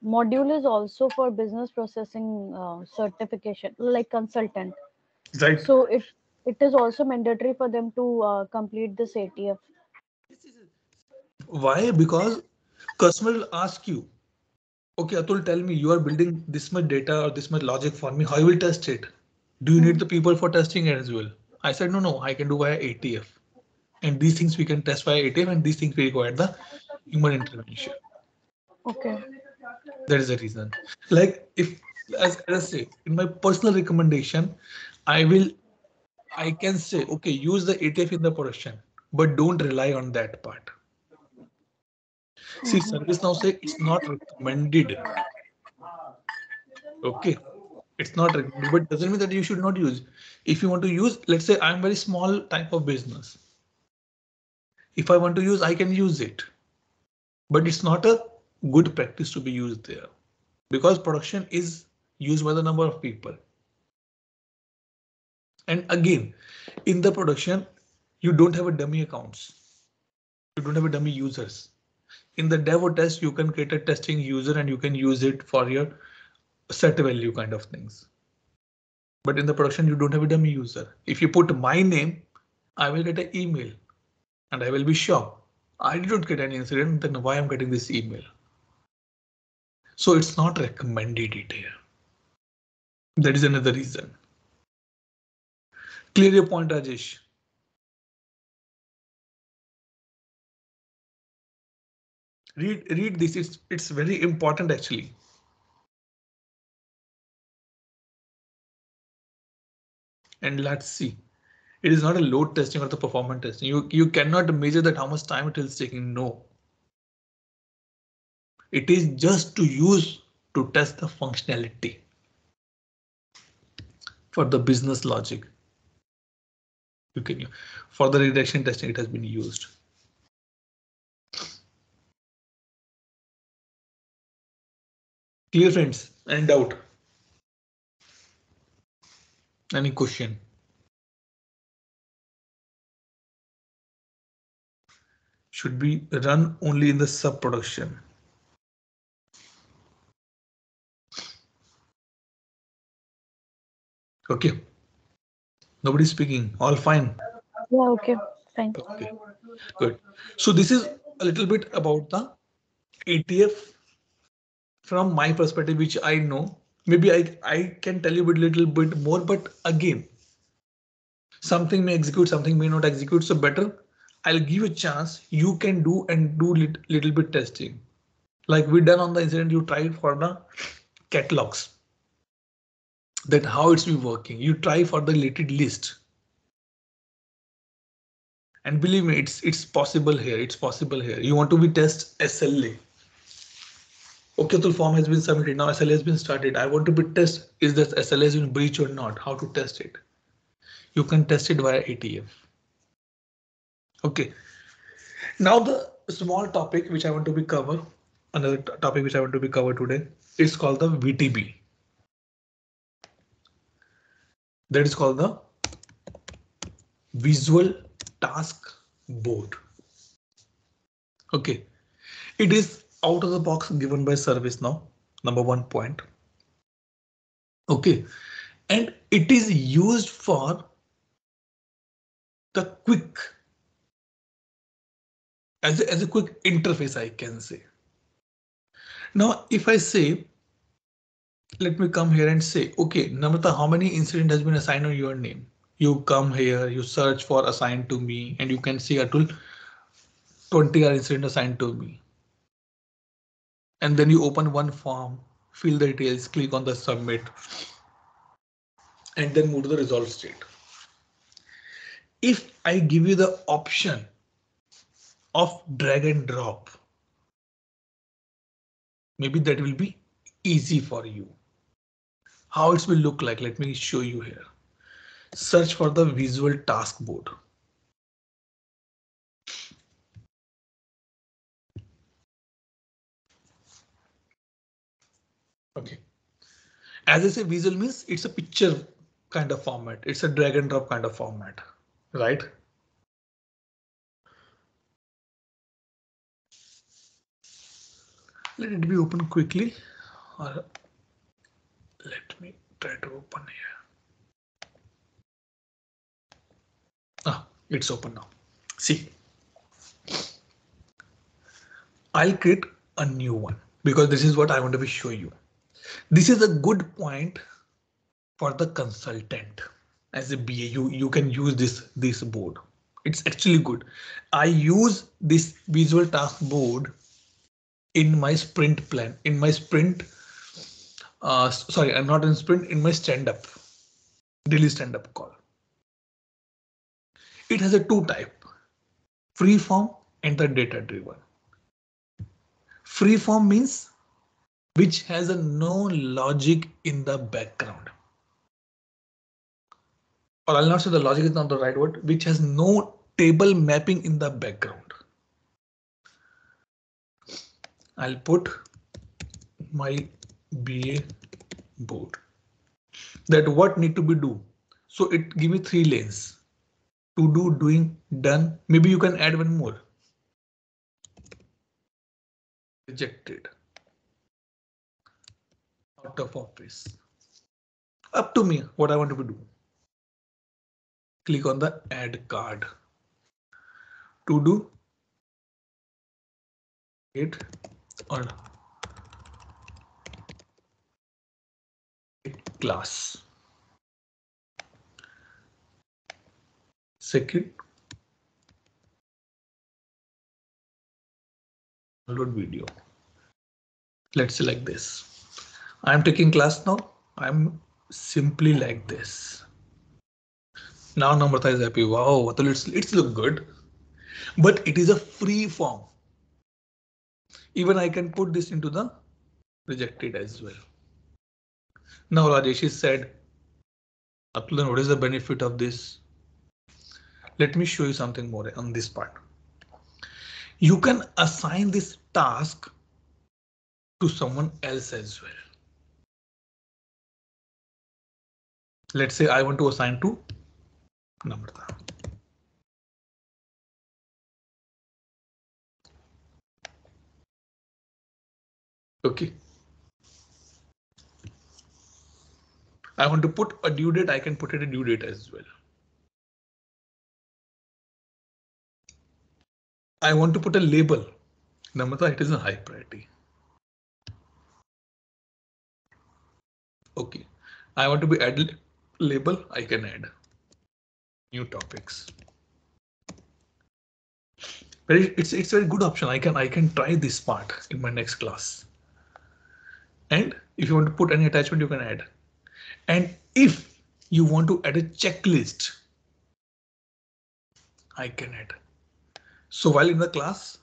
module is also for business processing certification, like consultant. Right. So it is also mandatory for them to complete this ATF. Why? Because customer will ask you, okay, Atul, tell me you are building this much data or this much logic for me. How you will test it? Do you need the people for testing it as well? I said, no, I can do via ATF. And these things we can test via ATF and these things we require the human intervention. Okay. That is the reason. Like if, as I say, in my personal recommendation, I can say, okay, use the ATF in the production, but don't rely on that part. See, service now say it's not recommended. Okay, it's not recommended, but doesn't mean that you should not use. If you want to use, let's say I'm very small type of business. If I want to use, I can use it. But it's not a good practice to be used there because production is used by the number of people. And again, in the production, you don't have a dummy accounts. You don't have a dummy users. In the dev or test, you can create a testing user and you can use it for your set value kind of things. But in the production, you don't have a dummy user. If you put my name, I will get an email and I will be shocked. I didn't get any incident, then why I'm getting this email? So it's not recommended it here. That is another reason. Clear your point, Rajesh. Read this. It's very important actually. And let's see. It is not a load testing or the performance testing. You cannot measure that how much time it is taking. No. It is just to use to test the functionality for the business logic. You can for the regression testing it has been used. Clear, friends? Any doubt? Any question? Should be run only in the sub production. Okay. Nobody's speaking. All fine. Yeah. Okay. Fine. Okay. Good. So this is a little bit about the ATF from my perspective, which I know. Maybe I can tell you a little bit more, but again, something may execute, something may not execute. So better, I'll give a chance. You can do and do little bit testing. Like we done on the incident, you tried for the catalogs. That how it's been working. You try for the related list. And believe me, it's possible here. It's possible here. You want to be test SLA. Okay, the form has been submitted. Now SLA has been started. I want to be test. Is this SLA has been breached or not? How to test it? You can test it via ATF. Okay. Now the small topic which I want to be cover. Another topic which I want to be covered today. It's called the VTB. That is called the Visual Task Board. Okay. It is out of the box given by ServiceNow. Number 1 point. Okay. And it is used for the quick as a quick interface, I can say. Now, if I say, let me come here and say, okay, Namrata, how many incident has been assigned on your name? You come here, you search for assigned to me, and you can see Atul, 20 are incident assigned to me. And then you open one form, fill the details, click on the submit, and then move to the resolve state. If I give you the option of drag and drop, maybe that will be easy for you. How it will look like, let me show you here. Search for the visual task board. Okay. As I say, visual means it's a picture kind of format. It's a drag and drop kind of format, right? Let it be open quickly, or let me try to open here. Ah, it's open now. See, I'll create a new one because this is what I want to be show you. This is a good point for the consultant. As a BA, you can use this board. It's actually good. I use this visual task board in my sprint plan, in my sprint. Sorry, I'm not in sprint, in my stand-up, daily stand-up call. It has a two type, free form and the data driven. Free form means which has a no logic in the background. Or I'll not say the logic is not the right word, which has no table mapping in the background. I'll put my BA board. That what need to be do. So it give me 3 lanes. To do, doing, done. Maybe you can add one more. Rejected. Out of office. Up to me what I want to do. Click on the add card. To do it or class. Second, download video. Let's say like this. I'm taking class now. I'm simply like this. Now Namrata is happy. Wow, it's look good, but it is a free form. Even I can put this into the rejected as well. Now Rajesh said, Atul, what is the benefit of this? Let me show you something more on this part. You can assign this task to someone else as well. Let's say I want to assign to Namrata. Okay. I want to put a due date. I can put it a due date as well. I want to put a label. Namrata, it is a high priority. Okay. I want to be add label. I can add new topics. But it's a very good option. I can try this part in my next class. And if you want to put any attachment, you can add. And if you want to add a checklist, I can add. So while in the class,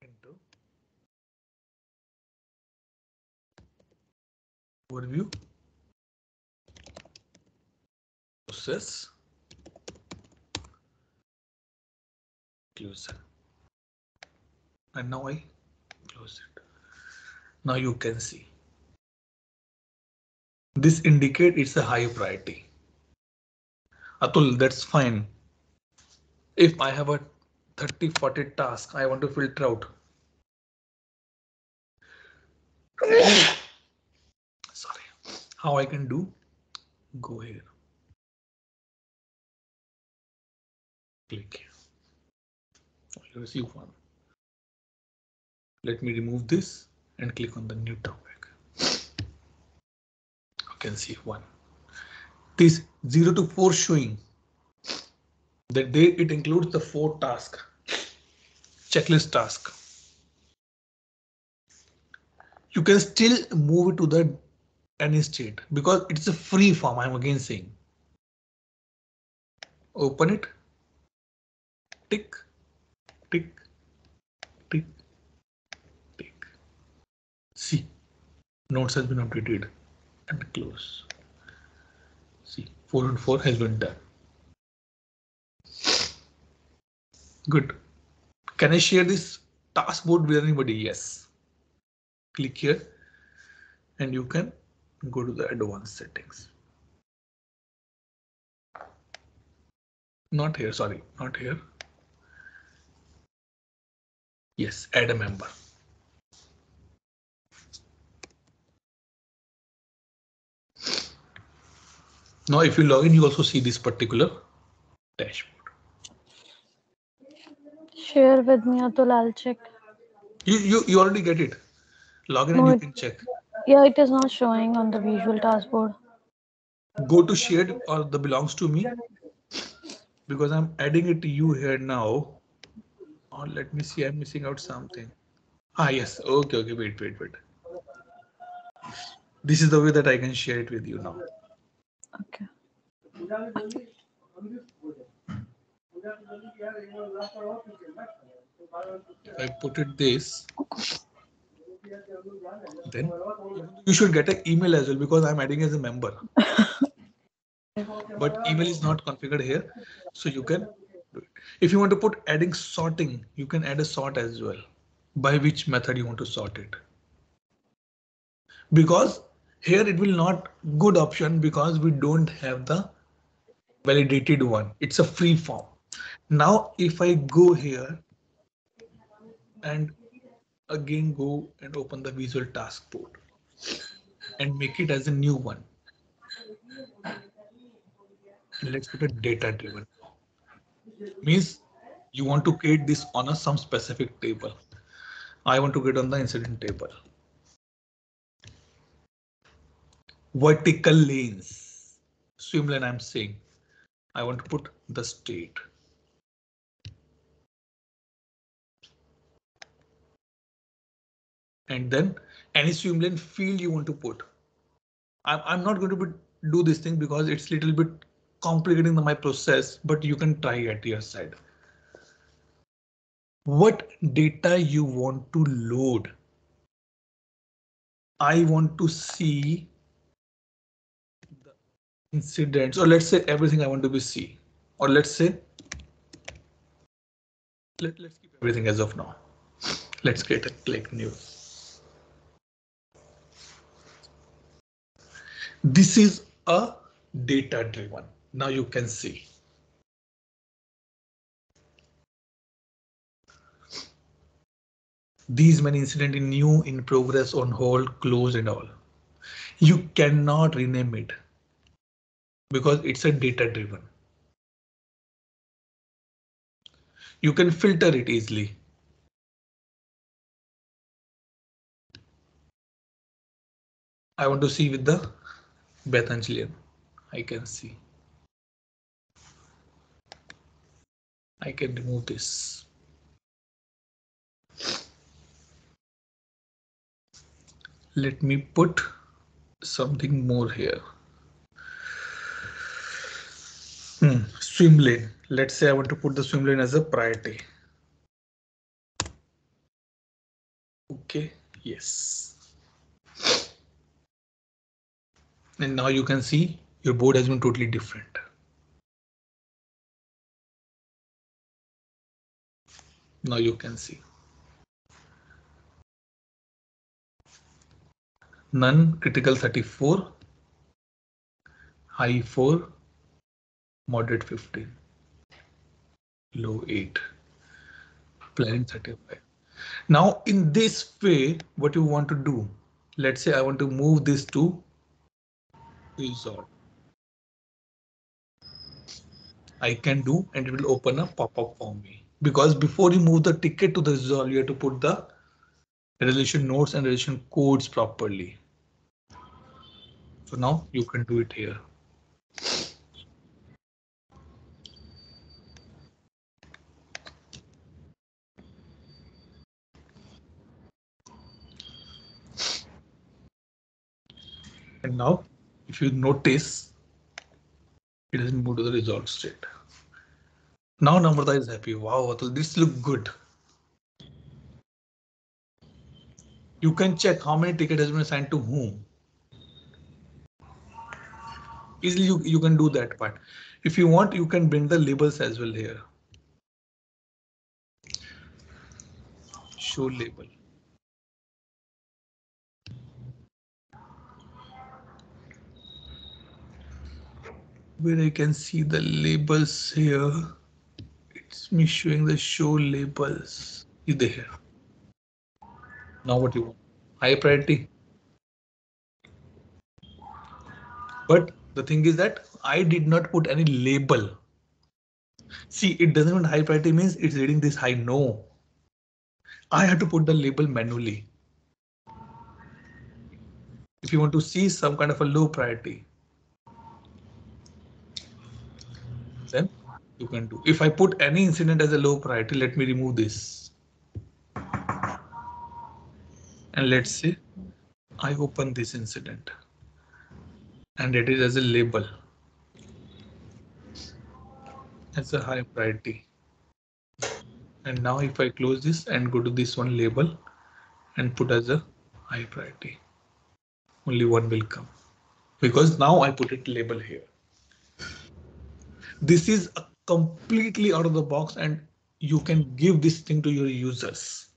into overview, process, close it. And now I close it. Now you can see. This indicates it's a high priority. Atul, that's fine. If I have a 30-40 task, I want to filter out. Sorry. How I can do? Go here. Click here. You receive one. Let me remove this and click on the new topic. You can see one. This 0 to 4 showing that day it includes the 4 task, checklist task. You can still move it to the any state because it's a free form. I'm again saying. Open it. Tick, tick, tick, tick. See, notes has been updated and close. See, 4 and 4 has been done. Good. Can I share this task board with anybody? Yes. Click here and you can go to the advanced settings. Not here, sorry, not here. Yes, add a member. Now, if you log in, you also see this particular dashboard. Share with me, Atul. I'll check. You already get it. Log in No, and you can check. yeah, it is not showing on the visual taskboard. Go to shared or the belongs to me because I'm adding it to you here now. Or let me see, I'm missing out something. Ah, yes. Okay, okay. Wait. This is the way that I can share it with you now. Okay. If I put it this, then you should get an email as well because I'm adding as a member. But email is not configured here, so you can do it. If you want to put adding sorting, you can add a sort as well. By which method you want to sort it? Because here it will not good option because we don't have the validated one. It's a free form. Now, if I go here and again go and open the visual task board and make it as a new one. Let's put a data driven. Means you want to create this on a some specific table. I want to get on the incident table. Vertical lanes. Swim lane I'm saying. I want to put the state. And then any swim lane field you want to put. I'm not going to do this thing because it's a little bit complicating my process, but you can try at your side. What data you want to load? I want to see the incidents, or let's say everything I want to be see, or let's say let's keep everything as of now. Let's create a click new. This is a data driven. Now you can see. These many incident in new, in progress, on hold, closed and all. You cannot rename it because it's a data driven. You can filter it easily. I want to see with the Bethanchilian. I can see. I can remove this. Let me put something more here. Swim lane. Let's say I want to put the swim lane as a priority. Okay, yes. And now you can see your board has been totally different. Now you can see none, critical 34, high 4, moderate 15, low 8, planning 35. Now in this way, what you want to do, let's say I want to move this to resort. I can do, and it will open a pop-up for me, because before you move the ticket to the resolve, you have to put the resolution notes and resolution codes properly. So now you can do it here. And now if you notice, it has moved to the resolved state. Now Namrata is happy. Wow, this looks good. You can check how many tickets has been assigned to whom. Easily you can do that part. If you want, you can bring the labels as well here. Show label. Where I can see the labels here. It's me showing the show labels. Is there? Now what you want? High priority. But the thing is that I did not put any label. See, it doesn't mean high priority means it's reading this high. No. I had to put the label manually. If you want to see some kind of a low priority, then you can do. If I put any incident as a low priority, let me remove this. And let's say I open this incident and it is as a label as a high priority. And now if I close this and go to this one label and put as a high priority, only one will come because now I put it label here. This is a completely out of the box and you can give this thing to your users.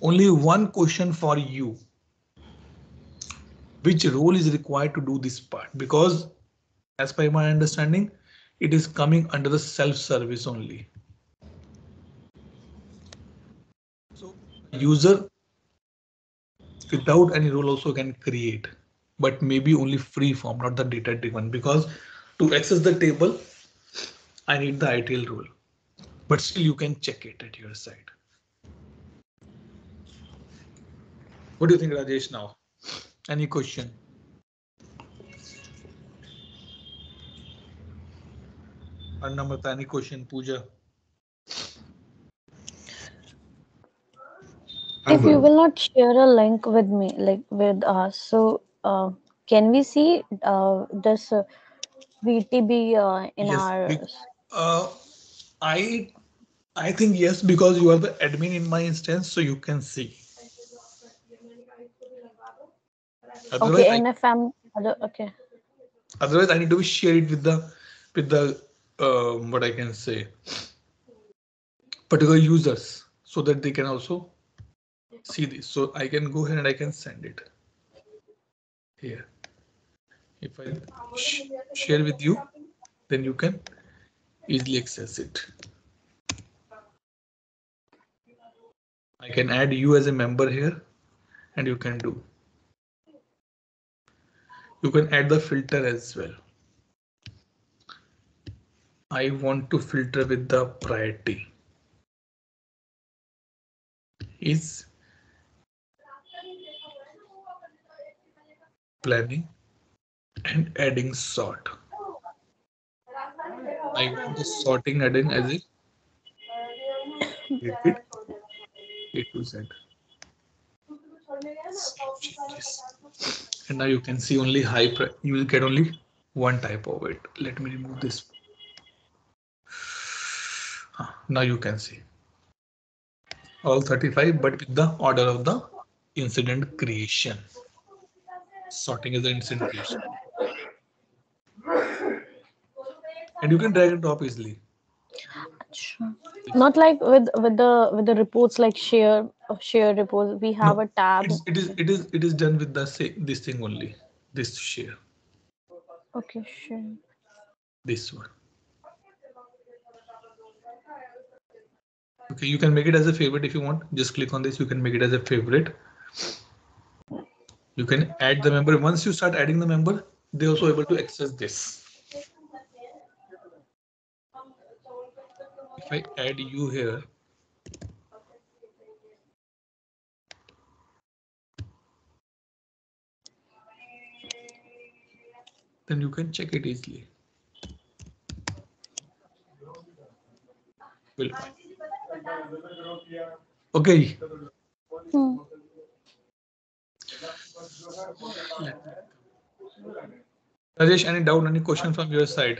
Only one question for you. Which role is required to do this part? Because as per my understanding, it is coming under the self-service only. So user without any role also can create, but maybe only free form, not the data driven, because to access the table, I need the ITL role, but still you can check it at your side. What do you think, Rajesh? Now, any question? Annamrata, any question? Pooja? If you will not share a link with me, like with us, so can we see this VTB in Yes. our? Uh, I think yes, because you are the admin in my instance, so you can see. Otherwise, Okay, and if I'm okay. otherwise I need to share it with the what I can say particular users so that they can also see this. So I can go ahead and I can send it here. If I share with you, then you can easily access it. I can add you as a member here and you can do. You can add the filter as well. I want to filter with the priority. Is planning and adding sort. I want the sorting adding as a repeat A to Z. Save changes. And now you can see only you will get only one type of it. Let me remove this. Now you can see all 35, but with the order of the incident creation. Sorting is the incident creation. And you can drag and drop easily. Not like with the reports like share reports. We have No, a tab. it is done with the this thing only. This share. Okay, sure. This one. Okay, you can make it as a favorite if you want. Just click on this. You can make it as a favorite. You can add the member. Once you start adding the member, they're also able to access this. If I add you here, then you can check it easily. Will find. Okay. Rajesh, any doubt, any question from your side?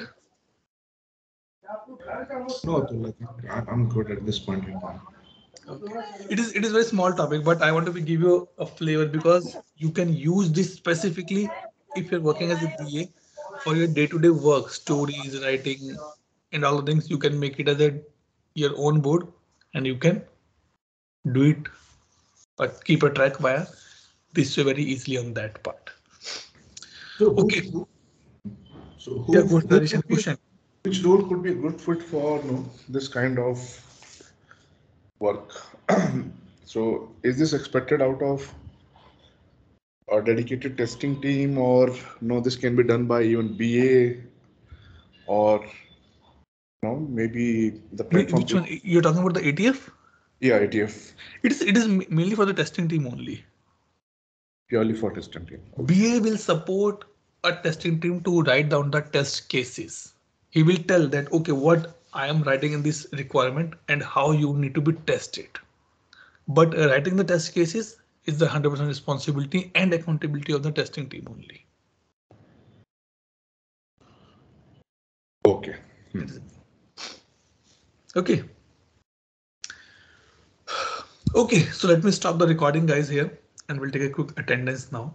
No, Atul, I think I'm good at this point in time. Okay. It is very small topic, but I want to give you a flavor because you can use this specifically if you're working as a BA for your day-to-day work, stories, writing, and all the things. You can make it as your own board, and you can do it, but keep a track via this way very easily on that part. So Okay. So Yeah, good question. Which role could be a good fit for this kind of work? So is this expected out of a dedicated testing team, or no, this can be done by even BA, or maybe the platform? Which one you're talking about? The ATF? Yeah, ATF. It is mainly for the testing team only. Purely for testing team. BA will support a testing team to write down the test cases. He will tell that, okay, what I am writing in this requirement and how you need to be tested. But writing the test cases is the 100% responsibility and accountability of the testing team only. Okay. Okay. Okay, so let me stop the recording, guys, here, and we'll take a quick attendance now.